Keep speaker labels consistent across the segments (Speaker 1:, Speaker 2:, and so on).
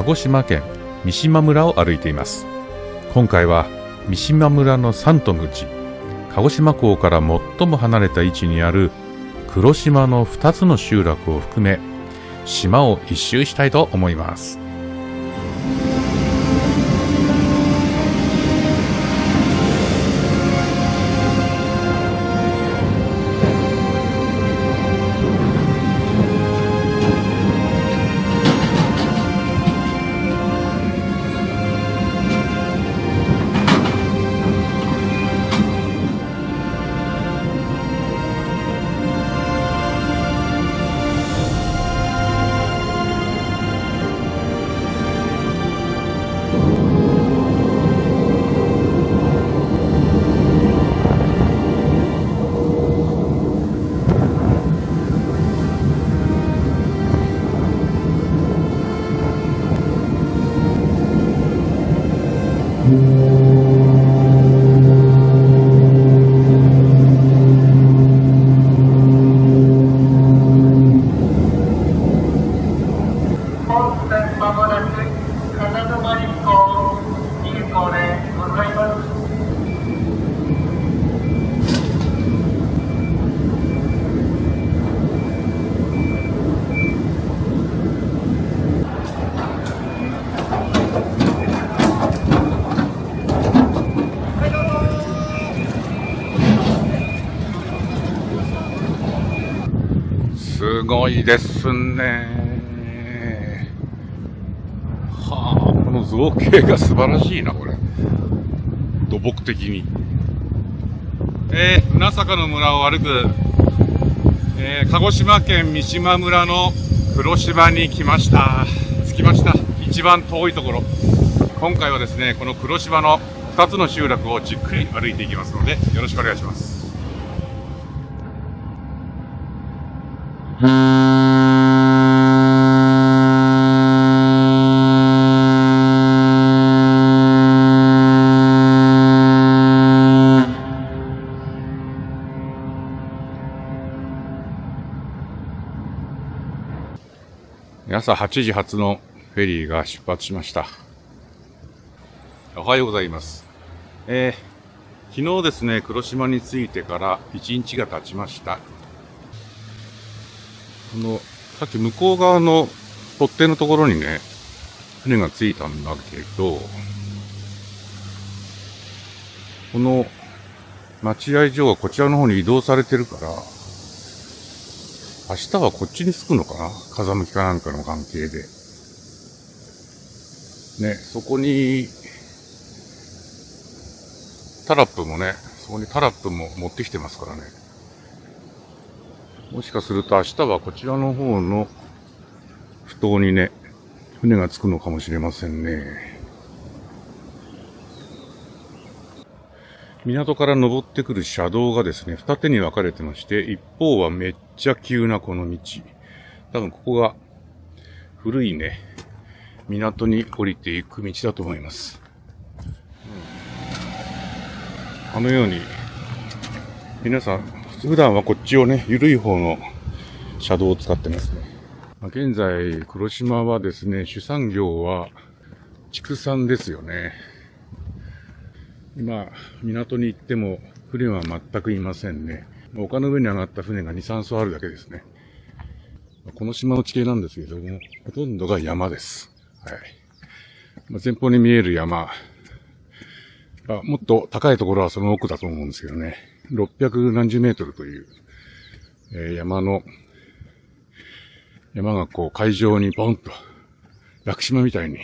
Speaker 1: 鹿児島県三島村を歩いています。今回は三島村の3都のうち、鹿児島港から最も離れた位置にある黒島の2つの集落を含め、島を一周したいと思います。すごいですね。はあ、この造形が素晴らしいな、これ。土木的に。船坂の村を歩く、鹿児島県三島村の黒島に来ました。着きました。一番遠いところ。今回はですね、この黒島の2つの集落をじっくり歩いていきますので、よろしくお願いします。朝8時発のフェリーが出発しました。おはようございます。昨日ですね、黒島に着いてから1日が経ちました。さっき向こう側の取っ手のところにね、船が着いたんだけど、この待合所がこちらの方に移動されてるから、明日はこっちに着くのかな？風向きかなんかの関係で。ね、そこに、タラップもね、そこにタラップも持ってきてますからね。もしかすると明日はこちらの方の埠頭にね、船が着くのかもしれませんね。港から登ってくる車道がですね、二手に分かれてまして、一方はめっちゃ急なこの道。多分ここが古いね、港に降りていく道だと思います。あのように、皆さん、普段はこっちをね、緩い方の車道を使ってますね。現在、黒島はですね、主産業は畜産ですよね。今、港に行っても船は全くいませんね。丘の上に上がった船が2、3艘あるだけですね。この島の地形なんですけれども、ほとんどが山です。はい。前方に見える山。もっと高いところはその奥だと思うんですけどね。600何十メートルという、山がこう海上にボンと、屋久島みたいに、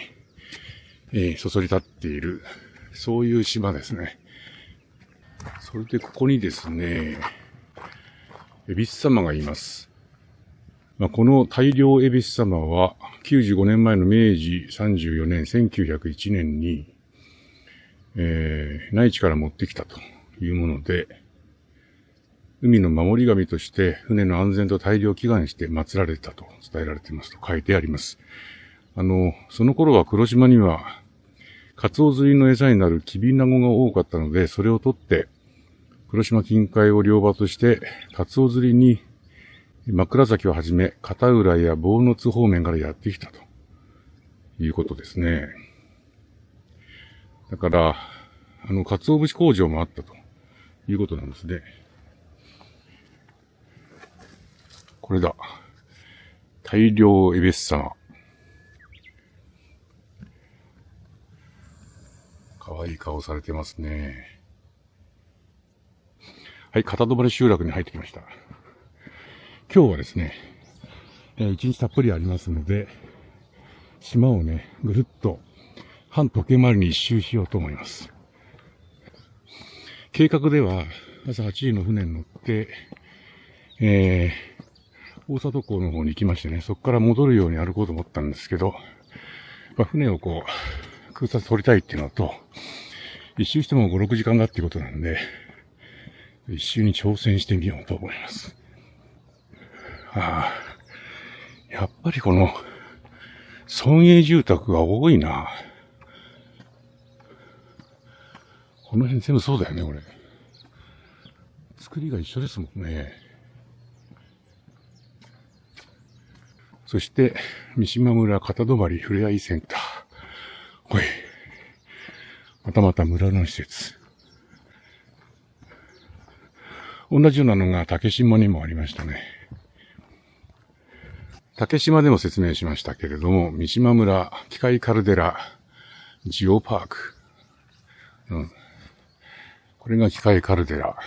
Speaker 1: そそり立っている、そういう島ですね。それでここにですね、恵比寿様がいます。この大量恵比寿様は95年前の明治34年、1901年に、内地から持ってきたというもので、海の守り神として船の安全と大量祈願して祀られたと伝えられていますと書いてあります。その頃は黒島にはカツオ釣りの餌になるキビナゴが多かったので、それを取って黒島近海を漁場としてカツオ釣りに枕崎をはじめ片浦や坊津方面からやってきたということですね。だから、鰹節工場もあったということなんですね。これだ。大量エベッサマ。かわいい顔されてますね。はい、片泊集落に入ってきました。今日はですね、一日たっぷりありますので、島をね、ぐるっと半時計回りに一周しようと思います。計画では朝8時の船に乗って、大里港の方に行きましてね、そこから戻るように歩こうと思ったんですけど、船をこう、空撮取りたいっていうのと、一周しても5、6時間だっていうことなんで、一周に挑戦してみようと思います。やっぱりこの、村営住宅が多いな。この辺全部そうだよね、これ。作りが一緒ですもんね。そして、三島村片泊ふれあいセンター。ほい。また村の施設。同じようなのが竹島にもありましたね。竹島でも説明しましたけれども、三島村機械カルデラジオパーク。これが機械カルデラ。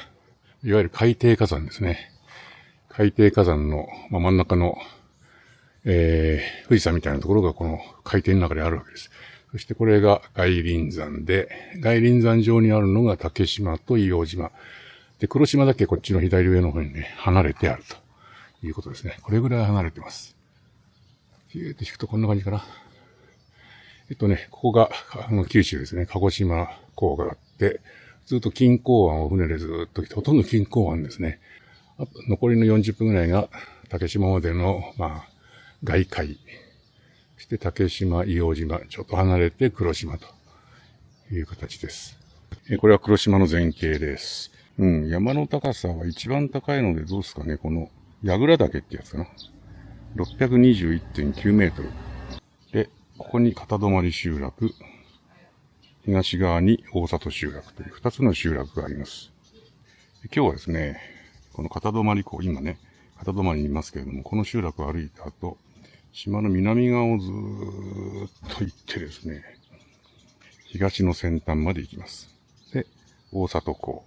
Speaker 1: いわゆる海底火山ですね。海底火山の、真ん中の、富士山みたいなところがこの海底の中であるわけです。そしてこれが外輪山で、外輪山上にあるのが竹島と硫黄島。で、黒島だけこっちの左上の方にね、離れてあるということですね。これぐらい離れてます。ヒューって引くとこんな感じかな。ここが、九州ですね。鹿児島港があって、ずっと錦江湾を船でずっと来て、ほとんど錦江湾ですね。あと残りの40分ぐらいが竹島までの、外海。そして竹島、硫黄島、ちょっと離れて黒島という形です。これは黒島の全景です。山の高さは一番高いのでどうですかね。この、矢倉岳ってやつかな。621.9 メートル。で、ここに片泊集落、東側に大里集落という2つの集落があります。今日はですね、この片泊港、今ね、片泊にいますけれども、この集落を歩いた後、島の南側をずーっと行ってですね、東の先端まで行きます。で、大里港。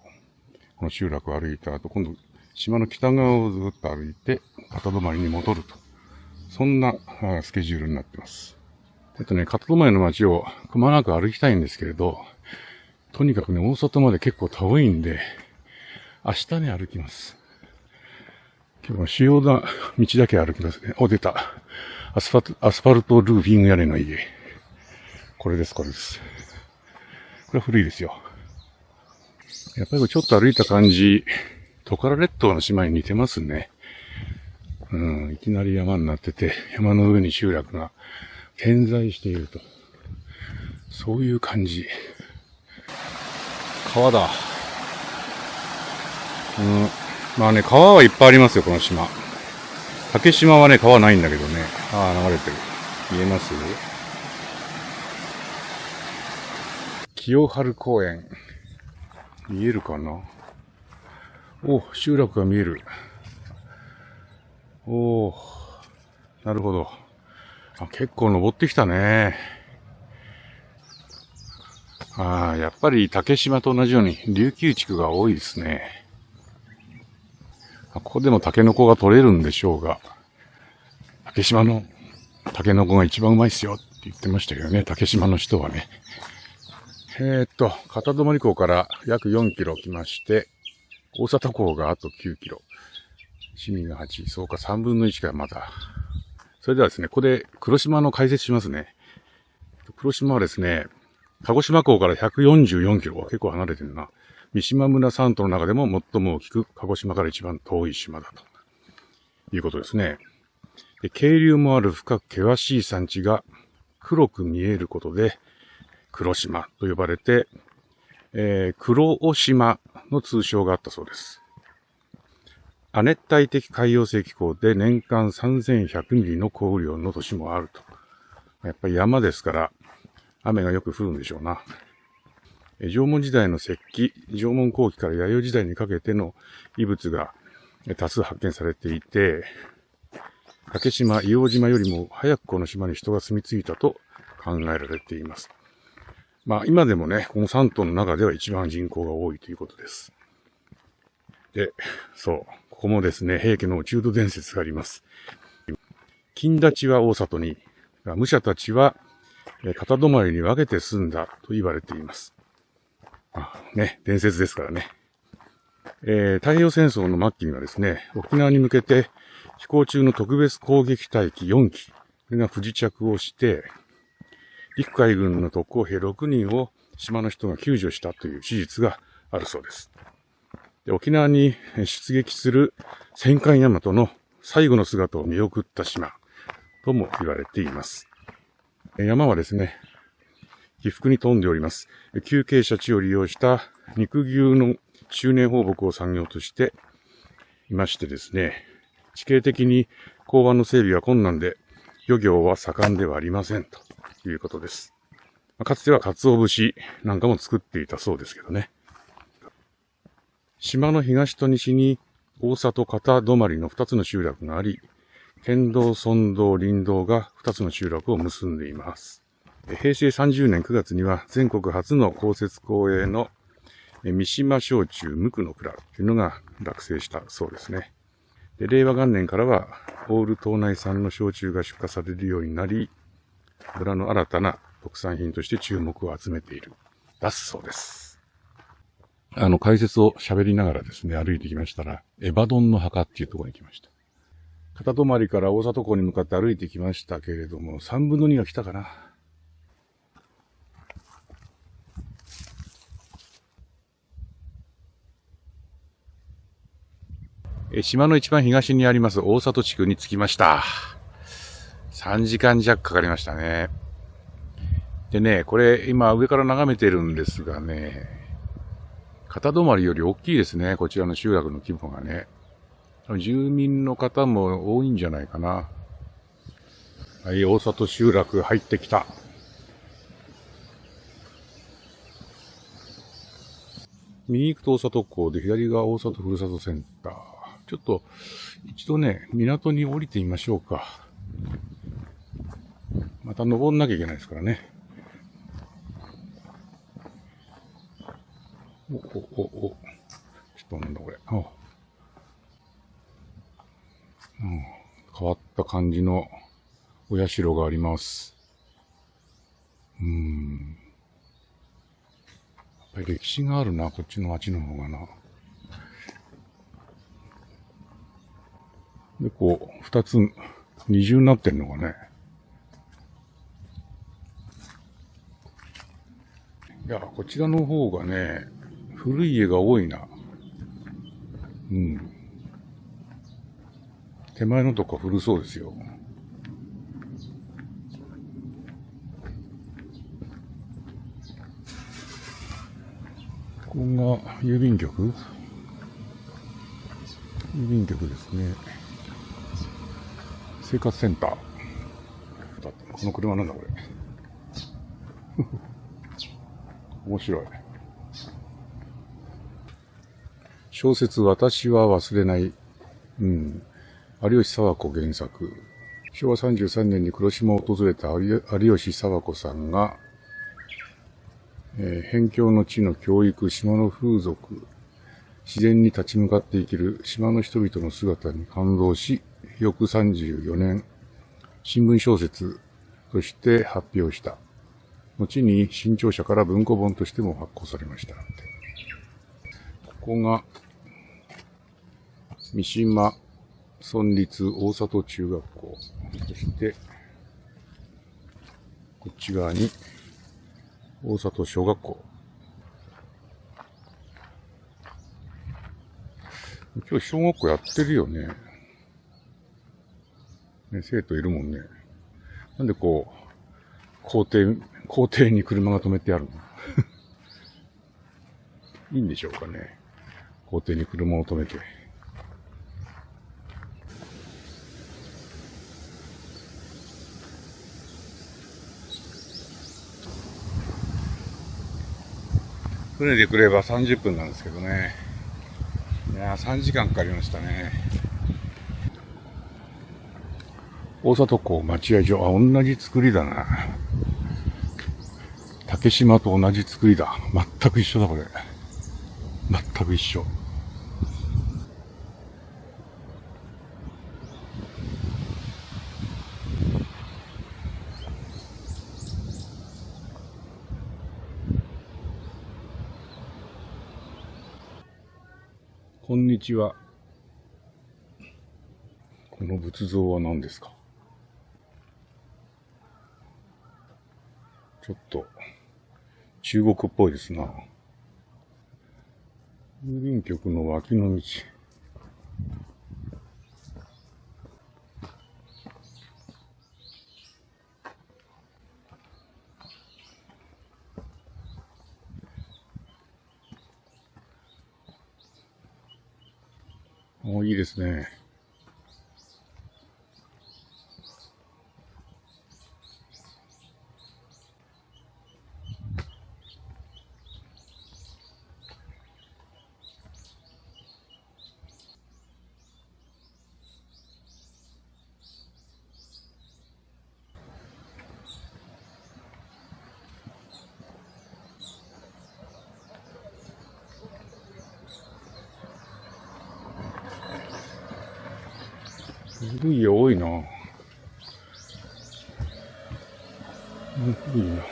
Speaker 1: この集落を歩いた後、今度、島の北側をずっと歩いて、片泊に戻ると。そんなスケジュールになってます。片泊の街をくまなく歩きたいんですけれど、とにかくね、大里まで結構遠いんで、明日ね、歩きます。今日は主要な道だけ歩きますね。出た。アスファルトルーフィング屋根の家。これです。これは古いですよ。やっぱりちょっと歩いた感じ、トカラ列島の島に似てますね。いきなり山になってて、山の上に集落が点在していると。そういう感じ。川だ。川はいっぱいありますよ、この島。竹島はね、川ないんだけどね。流れてる。見えます？清春公園。見えるかな？集落が見える。なるほど。結構登ってきたね。やっぱり竹島と同じように琉球地区が多いですね。ここでもタケノコが取れるんでしょうが、竹島のタケノコが一番うまいっすよって言ってましたけどね、竹島の人はね。片泊港から約4キロ来まして、大里港があと9キロ。市民が8、そうか3分の1がまだ。それではですね、ここで黒島の解説しますね。黒島はですね、鹿児島港から144キロは結構離れてるな。三島村三島の中でも最も大きく、鹿児島から一番遠い島だということですね。で、渓流もある深く険しい山地が黒く見えることで、黒島と呼ばれて、黒尾島の通称があったそうです。亜熱帯的海洋性気候で年間3100ミリの降雨量の年もあると。やっぱり山ですから、雨がよく降るんでしょうな。縄文時代の石器、縄文後期から弥生時代にかけての遺物が多数発見されていて、竹島、硫黄島よりも早くこの島に人が住み着いたと考えられています。まあ今でもね、この3島の中では一番人口が多いということです。で、そう、ここもですね、平家の落人伝説があります。金立ちは大里に、武者たちは片止まりに分けて住んだと言われています。ね、伝説ですからね。太平洋戦争の末期にはですね、沖縄に向けて飛行中の特別攻撃隊機4機、これが不時着をして、陸海軍の特攻兵6人を島の人が救助したという史実があるそうです。で、沖縄に出撃する戦艦大和の最後の姿を見送った島とも言われています。山はですね、起伏に富んでおります。急傾斜地を利用した肉牛の中年放牧を産業としていましてですね、地形的に港湾の整備が困難で、漁業は盛んではありませんということです。かつては鰹節なんかも作っていたそうですけどね。島の東と西に大里片泊の2つの集落があり、県道、村道、林道が2つの集落を結んでいます。平成30年9月には全国初の公設公営の三島焼酎無垢の蔵というのが落成したそうですね。で、令和元年からはオール島内産の焼酎が出荷されるようになり、村の新たな特産品として注目を集めている。だそうです。解説を喋りながらですね、歩いてきましたら、エバドンの墓っていうところに来ました。片泊から大里港に向かって歩いてきましたけれども、3分の2が来たかな。島の一番東にあります大里地区に着きました。3時間弱かかりましたね。でね、これ今上から眺めてるんですがね、片泊より大きいですね、こちらの集落の規模がね。住民の方も多いんじゃないかな。はい、大里集落入ってきた。右行くと大里港で、左が大里ふるさとセンター。ちょっと、一度ね、港に降りてみましょうか。また登んなきゃいけないですからね。ちょっとなんだこれ。変わった感じのお社があります。やっぱり歴史があるな、こっちの町の方がな。で、こう、二つ、二重になってんのがね。いや、こちらの方がね、古い家が多いな。手前のとこ古そうですよ。ここが郵便局？郵便局ですね。生活センター。この車なんだこれ。面白い。小説私は忘れない。有吉佐和子原作。昭和33年に黒島を訪れた有吉佐和子さんが、辺境の地の教育、島の風俗、自然に立ち向かって生きる島の人々の姿に感動し、翌34年、新聞小説として発表した。後に新潮社から文庫本としても発行されました。ここが、三島村立大里中学校。そして、こっち側に、大里小学校。今日小学校やってるよね。生徒いるもんね。なんでこう、校庭に車が止めてあるのいいんでしょうかね。校庭に車を止めて。船で来れば30分なんですけどね。いやー、3時間かかりましたね。大里港待合所。同じ作りだな。竹島と同じ作りだ。全く一緒だ、これ。全く一緒。こんにちは。この仏像は何ですか？ちょっと中国っぽいですな。郵便局の脇の道。いいですね。古い家多いな。古いな。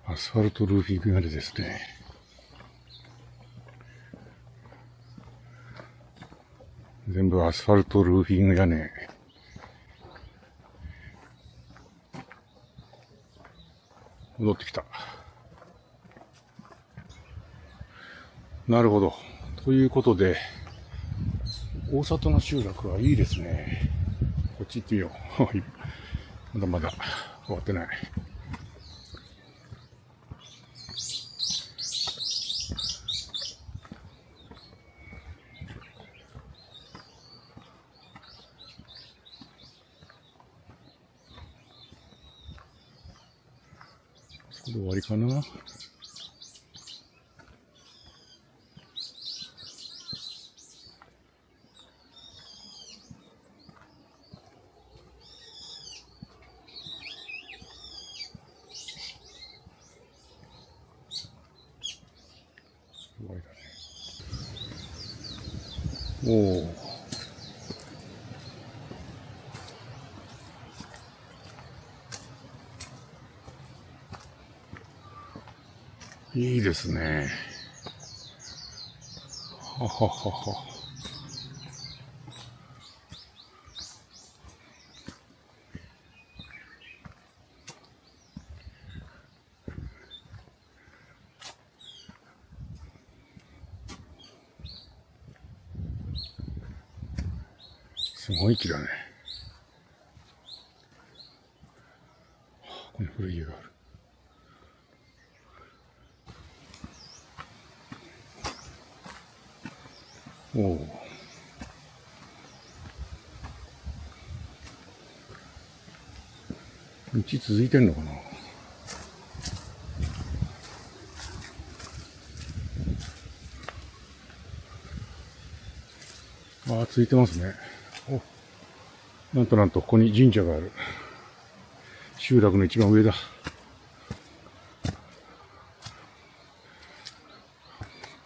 Speaker 1: アスファルトルーフィング屋根ですね。全部アスファルトルーフィング屋根。戻ってきた。なるほど。ということで、大里の集落はいいですね。こっち行ってみよう。まだまだ終わってない。これで終わりかな。終わりだね。おお。いいですね。はははは。すごい木だね。ここに古い家がある。おお。道続いてんのかな。ああ、続いてますね。お、なんとここに神社がある。集落の一番上だ。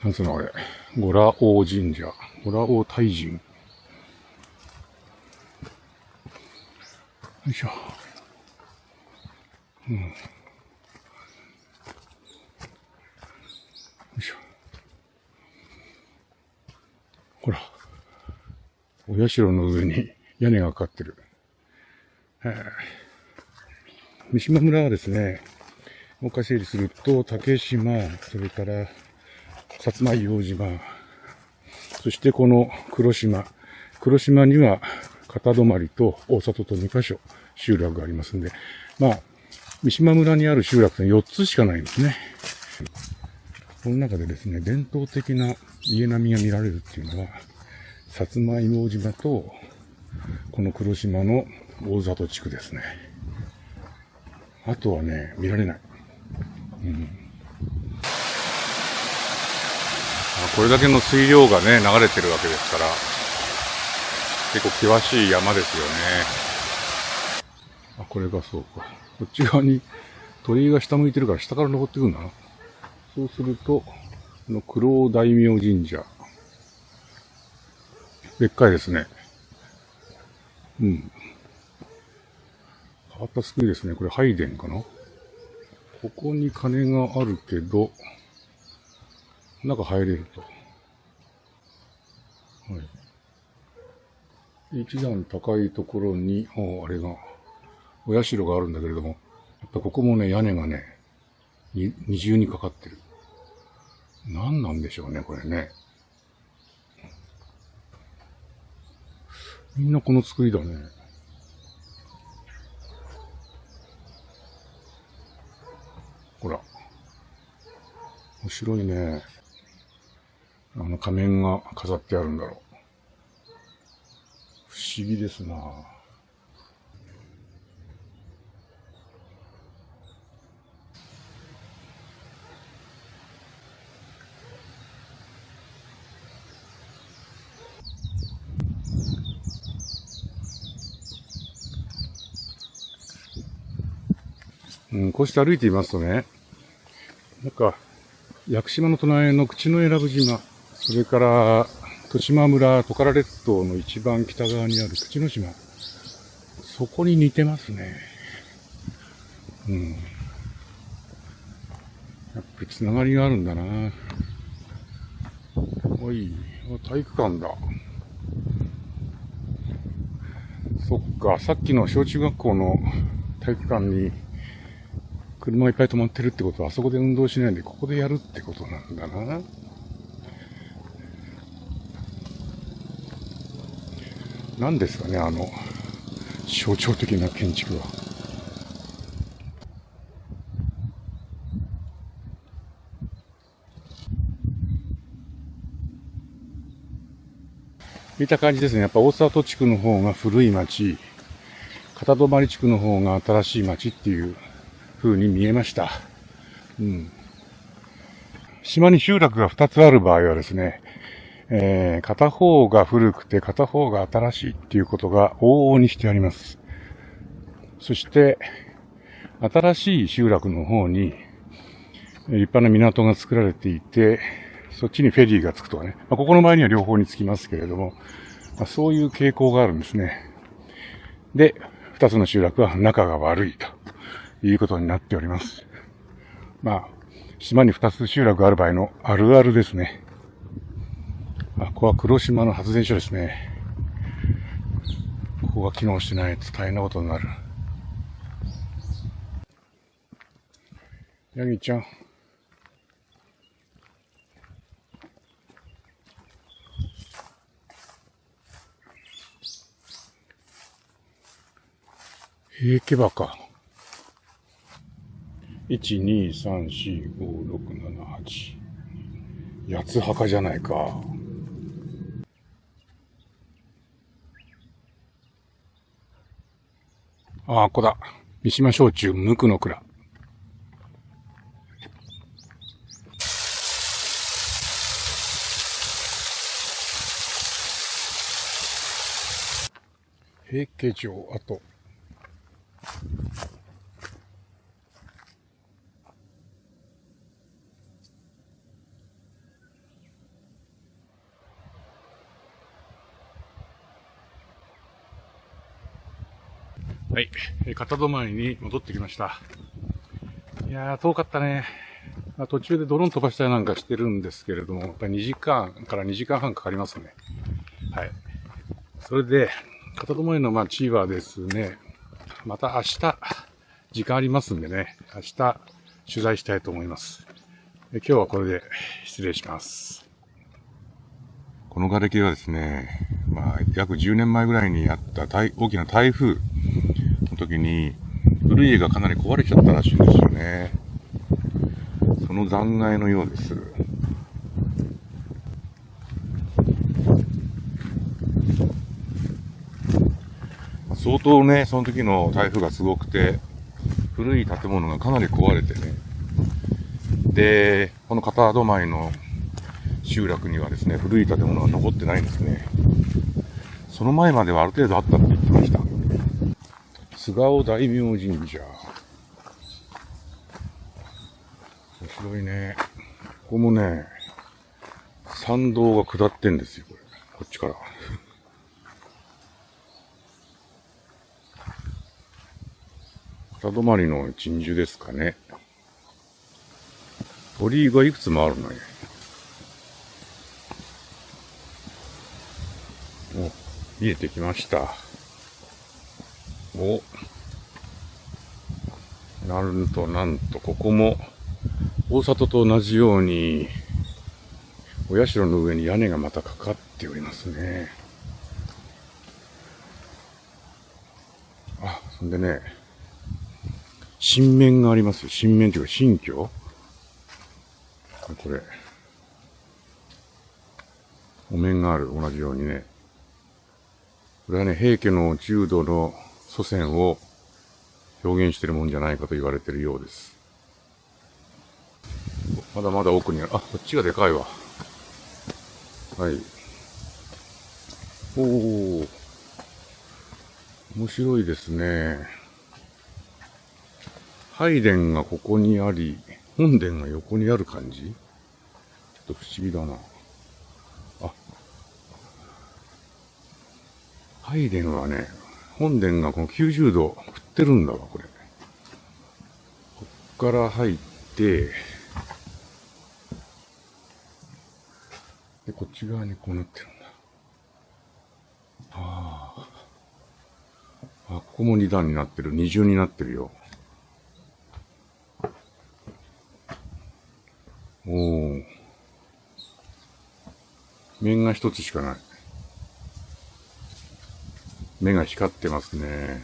Speaker 1: なんつうのあれ。ごらお神社。ごらお大神。よいしょ。よいしょ。ほら。お社の上に屋根がかかってる。三島村はですね、もう一回整理すると、竹島、それから、薩摩硫黄島、そしてこの黒島、黒島には片泊と大里と2カ所集落がありますんで、まあ、三島村にある集落って4つしかないんですね。この中でですね、伝統的な家並みが見られるっていうのは、薩摩硫黄島と、この黒島の大里地区ですね。あとはね、見られない。これだけの水量がね、流れてるわけですから、結構険しい山ですよね。これがそうか。こっち側に鳥居が下向いてるから下から登ってくるんだな。そうすると、この黒尾大明神社。でっかいですね。変わった作りですね。これ、拝殿かな？ここに鐘があるけど、中入れると。はい。一段高いところに、あれが、お社があるんだけれども、やっぱここもね、屋根がね、二重にかかってる。何なんでしょうね、これね。みんなこの作りだね。ほら。面白いね。仮面が飾ってあるんだろう。不思議ですな。こうして歩いていますとね、なんか、屋久島の隣の口永良部島、それから、十島村、トカラ列島の一番北側にある口之島、そこに似てますね。やっぱりつながりがあるんだな。おい、体育館だ。そっか、さっきの小中学校の体育館に車がいっぱい止まってるってことは、あそこで運動しないでここでやるってことなんだな。何ですかね、象徴的な建築は。見た感じですね。やっぱ大里地区の方が古い町、片泊地区の方が新しい町っていう風に見えました。島に集落が2つある場合はですね、片方が古くて片方が新しいっていうことが往々にしてあります。そして、新しい集落の方に立派な港が作られていて、そっちにフェリーがつくとかね。ここの場合には両方につきますけれども、そういう傾向があるんですね。で、2つの集落は仲が悪いということになっております。島に2つ集落がある場合のあるあるですね。ここは黒島の発電所ですね。ここが機能してないと大変なことになる。ヤギちゃん。平家馬か。1、2、3、4、5、6、7、8。八つ墓じゃないか。ここだ。三島焼酎無垢の蔵。平家城跡。はい、片泊に戻ってきました。いやー、遠かったね。途中でドローン飛ばしたりなんかしてるんですけれども、やっぱり2時間から2時間半かかりますね。はい。それで、片泊の町はですね、また明日、時間ありますんでね、明日取材したいと思います。今日はこれで失礼します。この瓦礫はですね、約10年前ぐらいにあった大きな台風の時に、古い家がかなり壊れちゃったらしいんですよね。その残骸のようです。相当ね、その時の台風がすごくて、古い建物がかなり壊れてね。で、この片戸前の集落にはですね、古い建物が残ってないんですね。その前まではある程度あったって言ってました。菅生大明神社。面白いね。ここもね、参道が下ってんですよ、これ。こっちから。片止まりの鎮守ですかね。鳥居がいくつもあるのね。見えてきました。なんと、ここも、大里と同じように、お社の上に屋根がまたかかっておりますね。そんでね、神面がありますよ。神面というか神居？これ。お面がある。同じようにね。これはね、平家の柔道の祖先を表現しているもんじゃないかと言われているようです。まだまだ奥にある。こっちがでかいわ。はい。面白いですね。拝殿がここにあり、本殿が横にある感じ？ちょっと不思議だな。拝殿はね、本殿がこの90度振ってるんだわ、これ。こっから入って、で、こっち側にこうなってるんだ。ここも2段になってる。二重になってるよ。面が一つしかない。目が光ってますね。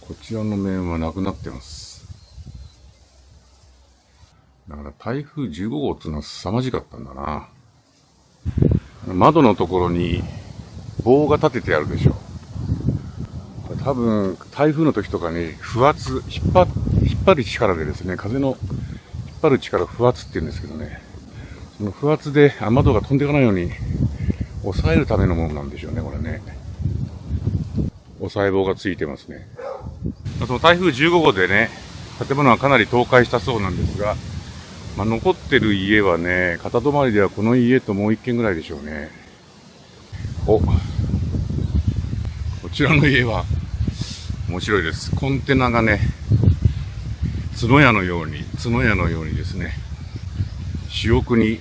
Speaker 1: こちらの面はなくなってます。だから台風15号っていうのは凄まじかったんだな。窓のところに棒が立ててあるでしょ。多分台風の時とかに不圧、引っ張る力でですね、風の引っ張る力、不圧って言うんですけどね。その不圧で雨戸が飛んでいかないように抑えるためのものなんでしょうね、これね。押さえ棒がついてますね。その台風15号でね、建物はかなり倒壊したそうなんですが、残ってる家はね、片止まりではこの家ともう一軒ぐらいでしょうね。こちらの家は面白いです。コンテナがね、角屋のようにですね、私屋に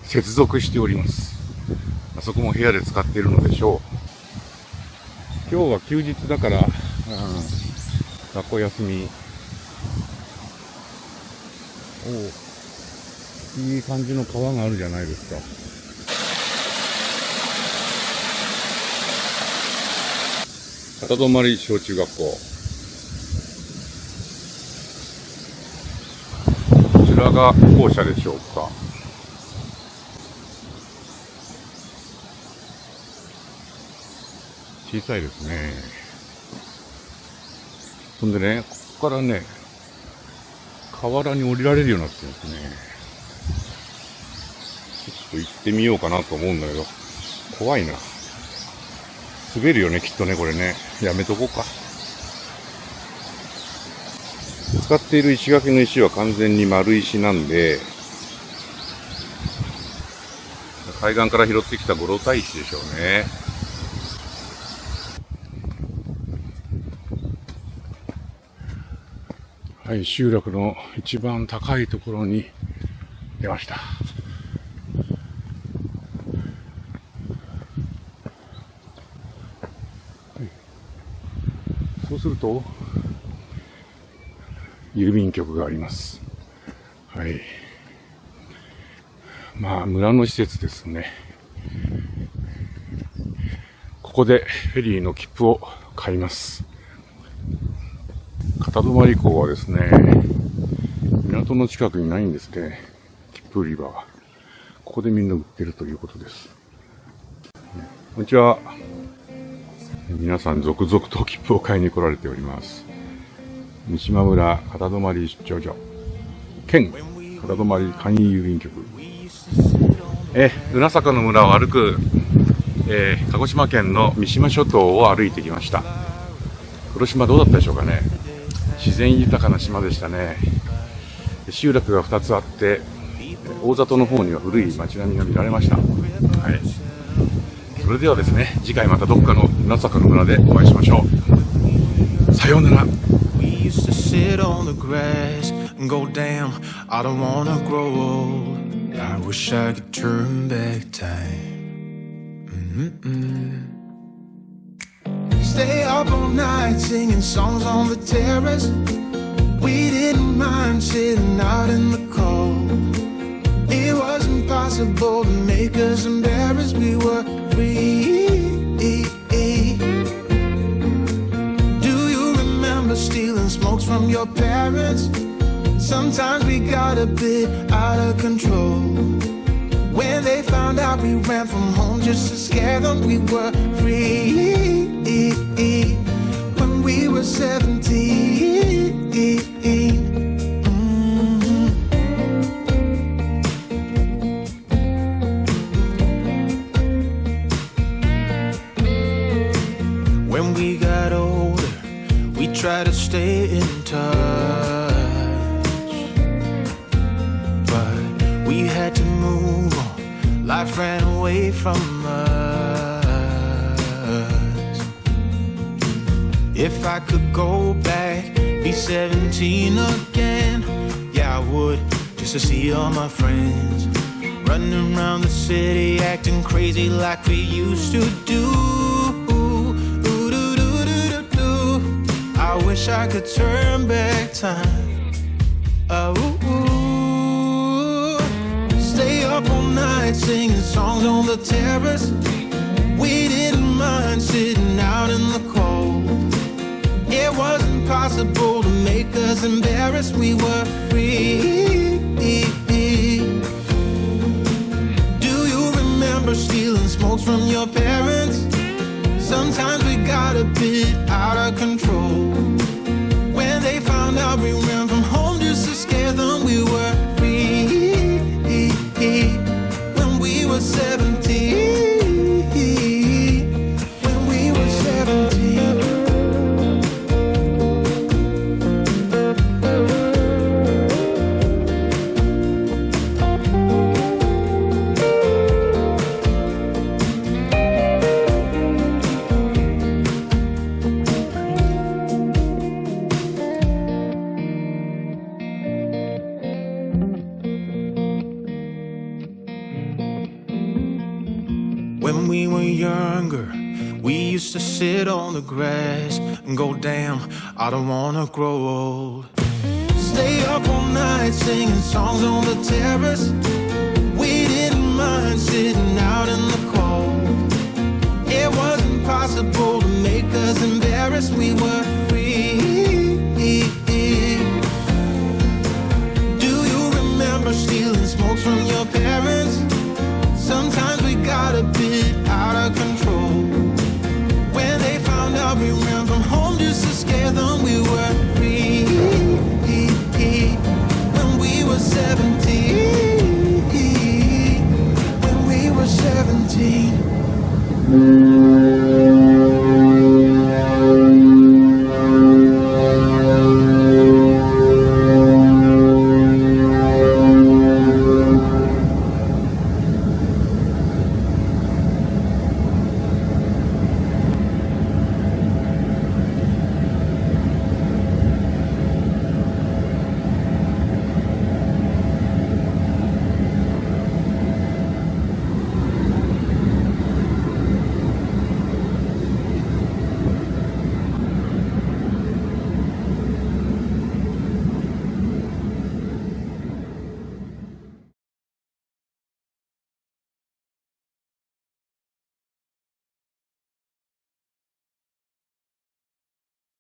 Speaker 1: 接続しております。あそこも部屋で使っているのでしょう。今日は休日だから、学校休み。いい感じの川があるじゃないですか。片泊小中学校。こちらが校舎でしょうか。小さいですね。そんでね、ここからね、河原に降りられるようになってるんですね。ちょっと行ってみようかなと思うんだけど、怖いな。滑るよね、きっとね、これね。やめとこうか。使っている石垣の石は完全に丸石なんで、海岸から拾ってきた五郎太石でしょうね。はい、集落の一番高いところに出ました。そうすると、郵便局があります。はい。まあ村の施設ですね。ここでフェリーの切符を買います。片泊港はですね、港の近くにないんですね。切符売り場は。ここでみんな売ってるということです。こんにちは。皆さん続々と切符を買いに来られております。三島村片泊出張所兼片泊簡易郵便局。宇奈坂の村を歩く、鹿児島県の三島諸島を歩いてきました。黒島どうだったでしょうかね。自然豊かな島でしたね。集落が2つあって、大里の方には古い町並みが見られました。はい。それではですね、次回またどっかの宇奈坂の村でお会いしましょう。さようなら。
Speaker 2: Used to sit on the grass and go, damn, I don't wanna grow old. I wish I could turn back time. Stay up all night singing songs on the terrace. We didn't mind sitting out in the cold. It wasn't possible to make us embarrassed. We were free. Stealing smokes from your parents. Sometimes we got a bit out of control. When they found out we ran from home just to scare them, we were free. When we were 17. When we got older, we try to stay in touch, but we had to move on. Life ran away from us. If I could go back, be 17 again, yeah, I would, just to see all my friends running around the city, acting crazy like we used to do. I wish I could turn back time. Stay up all night singing songs on the terrace. We didn't mind sitting out in the cold. It wasn't possible to make us embarrassed. We were free. Do you remember stealing smokes from your parents? Sometimes we got a bit out of control. When they found out we ran from home just to scare them, we were free. When we were 17. When we were 17. When we were younger, we used to sit on the grass and go, damn, I don't wanna grow old. Stay up all night singing songs on the terrace. We didn't mind sitting out in the cold. It wasn't possible to make us embarrassed. We were